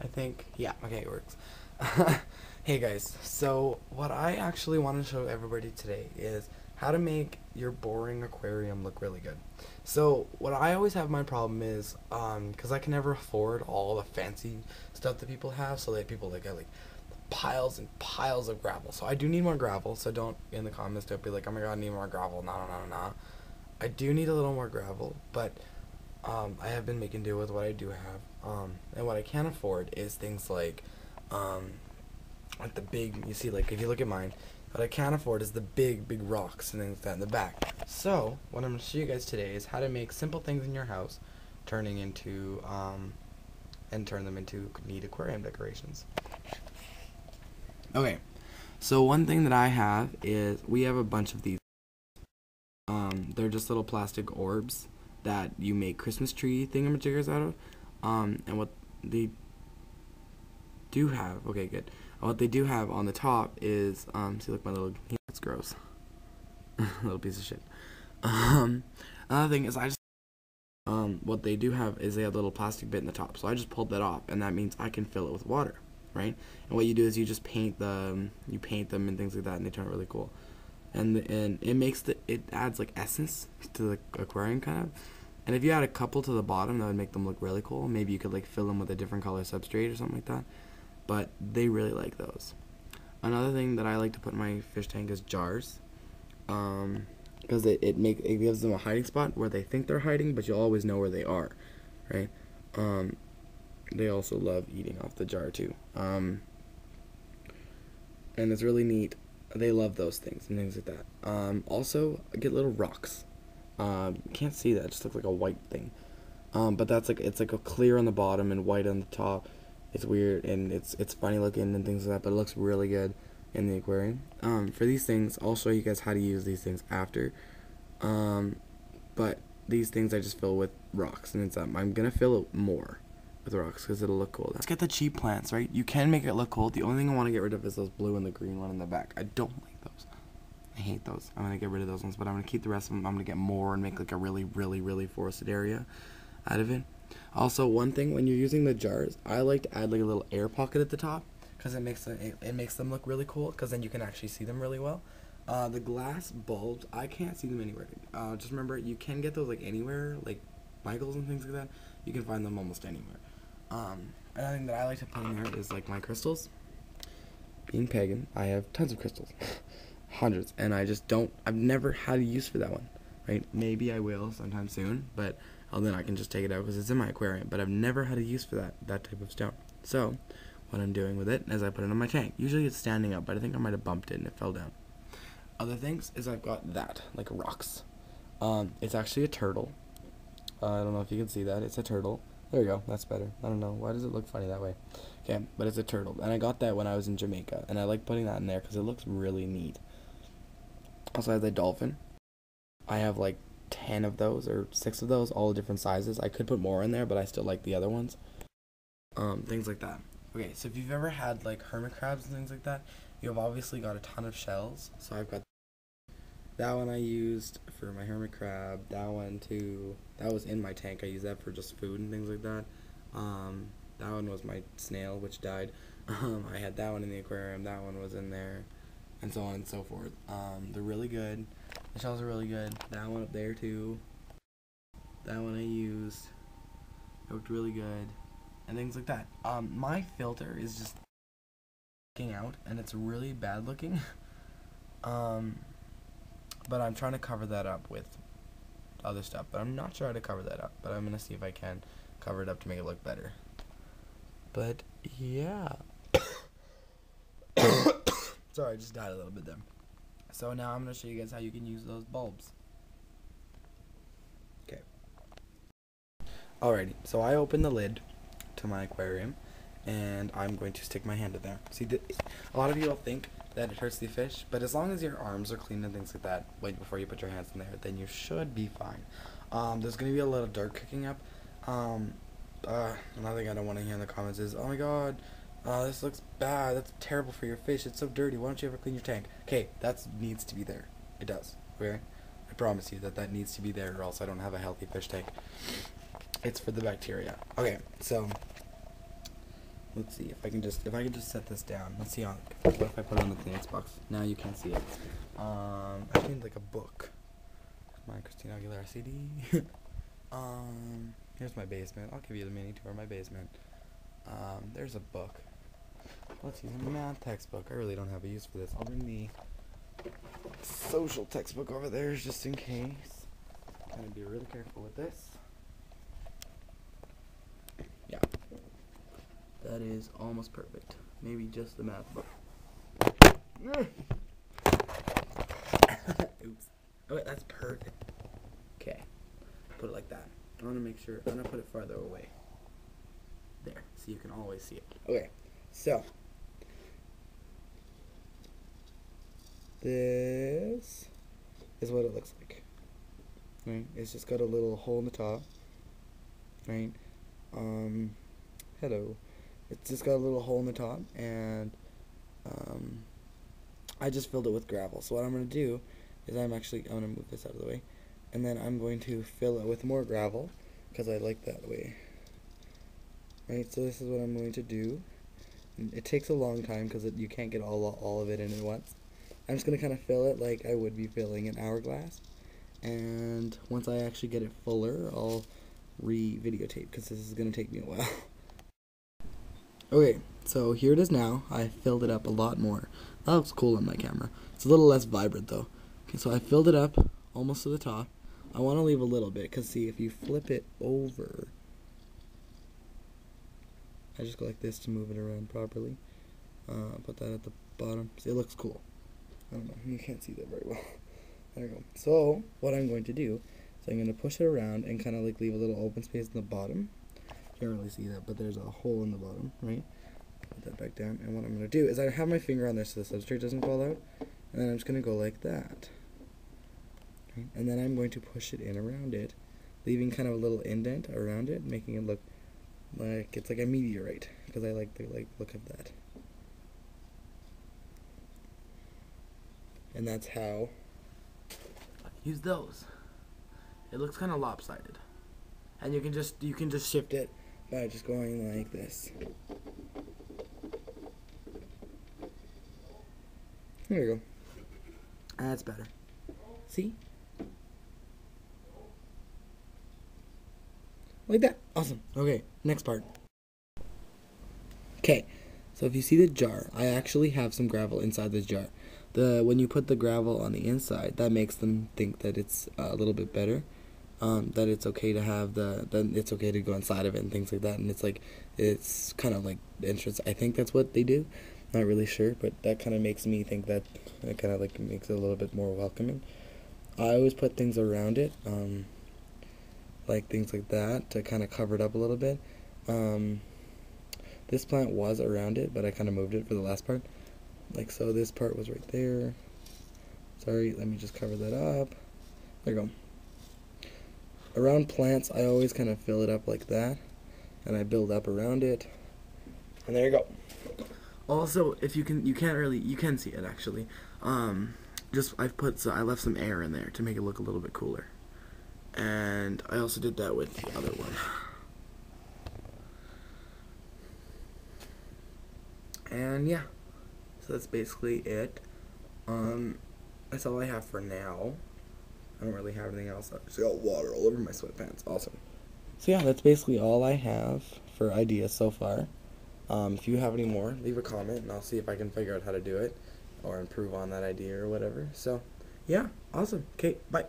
I think. Yeah, okay, it works. Hey guys, so what I actually want to show everybody today is how to make your boring aquarium look really good. So what I always have my problem is, because I can never afford all the fancy stuff that people have, so that people like get like piles and piles of gravel. So I do need more gravel, so don't in the comments don't be like, oh my god, I need more gravel. No, no, no, no. I do need a little more gravel, but I have been making do with what I do have. And what I can afford is things like the big, you see, like if you look at mine, what I can't afford is the big, big rocks and things like that in the back. So what I'm going to show you guys today is how to make simple things in your house, turning into, and turn them into neat aquarium decorations. Okay, so one thing that I have is we have a bunch of these. They're just little plastic orbs that you make Christmas tree thingamajiggers out of. And what they do have, okay, good. What they do have on the top is, see, look, my little, it's gross. Little piece of shit. Another thing is what they do have is they have a little plastic bit in the top. So I just pulled that off, and that means I can fill it with water, right? And what you do is you just paint them and things like that, and they turn out really cool. And it makes it adds like essence to the aquarium kind of. And if you add a couple to the bottom, that would make them look really cool. Maybe you could like fill them with a different color substrate or something like that. But they really like those. Another thing that I like to put in my fish tank is jars, because it gives them a hiding spot where they think they're hiding, but you'll always know where they are, right? They also love eating off the jar too, and it's really neat. They love those things and things like that. Also, get little rocks. Can't see that; it just looks like a white thing. But that's like, it's like a clear on the bottom and white on the top. It's weird and it's funny looking and things like that, but it looks really good in the aquarium. For these things, I'll show you guys how to use these things after. But these things I just fill with rocks, and I'm gonna fill it more with rocks because it'll look cool. Let's get the cheap plants, right? You can make it look cool. The only thing I want to get rid of is those blue and the green one in the back. I don't like those. I hate those. I'm gonna get rid of those ones, but I'm gonna keep the rest of them. I'm gonna get more and make like a really, really, really forested area out of it. Also, one thing, when you're using the jars, I like to add like a little air pocket at the top, because it makes them look really cool, because then you can actually see them really well. The glass bulbs, I can't see them anywhere. Just remember, you can get those like anywhere, like Michaels and things like that. You can find them almost anywhere. Another thing that I like to put in there is like my crystals. Being pagan, I have tons of crystals, hundreds, and I've never had a use for that one, right? Maybe I will sometime soon, but then I can just take it out because it's in my aquarium. But I've never had a use for that type of stone. So what I'm doing with it is I put it in my tank. Usually it's standing up, but I think I might have bumped it and it fell down. Other things is I've got that, like rocks. It's actually a turtle. I don't know if you can see that. It's a turtle. There we go. That's better. I don't know. Why does it look funny that way? Okay, but it's a turtle. And I got that when I was in Jamaica. And I like putting that in there because it looks really neat. Also, I have the dolphin. I have like 10 of those or 6 of those, all different sizes. I could put more in there, but I still like the other ones. Things like that. Okay, so if you've ever had like hermit crabs and things like that, you've obviously got a ton of shells. So I've got that one I used for my hermit crab. That one too. That was in my tank. I used that for just food and things like that. That one was my snail, which died. I had that one in the aquarium. That one was in there, and so on and so forth. They're really good. The shells are really good. That one up there too. That one I used. It looked really good. And things like that. My filter is just looking out, and it's really bad looking. But I'm trying to cover that up with other stuff. But I'm not sure how to cover that up. But I'm going to see if I can cover it up to make it look better. But, yeah. Sorry, I just died a little bit there. So now I'm going to show you guys how you can use those bulbs. Okay. Alrighty, so I opened the lid to my aquarium, and I'm going to stick my hand in there. See, a lot of people think that it hurts the fish, but as long as your arms are clean and things like that, wait before you put your hands in there, then you should be fine. There's going to be a little dirt kicking up. Another thing I don't want to hear in the comments is, oh my god, this looks bad, that's terrible for your fish, it's so dirty, why don't you ever clean your tank? Okay, that needs to be there. It does, okay? I promise you that needs to be there, or else I don't have a healthy fish tank. It's for the bacteria. Okay, so Let's see if I can just set this down. Let's see how. What if I put it on the Xbox? Now you can't see it. I need like a book. My Christina Aguilera CD. Here's my basement. I'll give you the mini tour of my basement. There's a book. Let's use a math textbook. I really don't have a use for this. I'll bring the social textbook over there just in case. Gotta be really careful with this. Yeah. That is almost perfect. Maybe just the math book. Oops. Oh wait, that's perfect. Okay. Put it like that. I want to make sure. I'm going to put it farther away. There. So you can always see it. Okay. So. This is what it looks like. Right? It's just got a little hole in the top. Right? Hello. It's just got a little hole in the top, and I just filled it with gravel. So what I'm going to do is I'm going to move this out of the way, and then I'm going to fill it with more gravel, because I like that way. Right, so this is what I'm going to do. And it takes a long time, because you can't get all of it in at once. I'm just going to kind of fill it like I would be filling an hourglass, and once I actually get it fuller, I'll re-videotape, because this is going to take me a while. Okay, so here it is now. I filled it up a lot more. That looks cool on my camera. It's a little less vibrant though. Okay, so I filled it up almost to the top. I want to leave a little bit because see, if you flip it over, I just go like this to move it around properly. Put that at the bottom. See, it looks cool. I don't know, you can't see that very well. There we go. So what I'm going to do is I'm going to push it around and kind of like leave a little open space in the bottom. Can't really see that, but there's a hole in the bottom, right? Put that back down, and what I'm going to do is I have my finger on there so the substrate doesn't fall out, and then I'm just going to go like that. Okay? And then I'm going to push it in around it, leaving kind of a little indent around it, making it look like it's like a meteorite, because I like the look of that. And that's how I use those. It looks kind of lopsided, and you can just shift it by just going like this. There we go. That's better. See? Like that. Awesome. Okay, next part. Okay, so if you see the jar, I actually have some gravel inside this jar. When you put the gravel on the inside, that makes them think that it's a little bit better. That it's okay to have then it's okay to go inside of it and things like that, and it's kind of like the entrance. I think that's what they do. Not really sure, but that kind of makes me think that it kind of like makes it a little bit more welcoming. I always put things around it, like things like that to kind of cover it up a little bit. This plant was around it, but I kind of moved it for the last part. Like so, this part was right there. Sorry, let me just cover that up. There you go. Around plants, I always kind of fill it up like that, and I build up around it, and there you go. Also, if you can see it actually. I left some air in there to make it look a little bit cooler, and I also did that with the other one. And yeah, so that's basically it. That's all I have for now. I don't really have anything else. I just got water all over my sweatpants. Awesome. So yeah, that's basically all I have for ideas so far. If you have any more, leave a comment and I'll see if I can figure out how to do it or improve on that idea or whatever. So yeah, awesome. Okay, bye.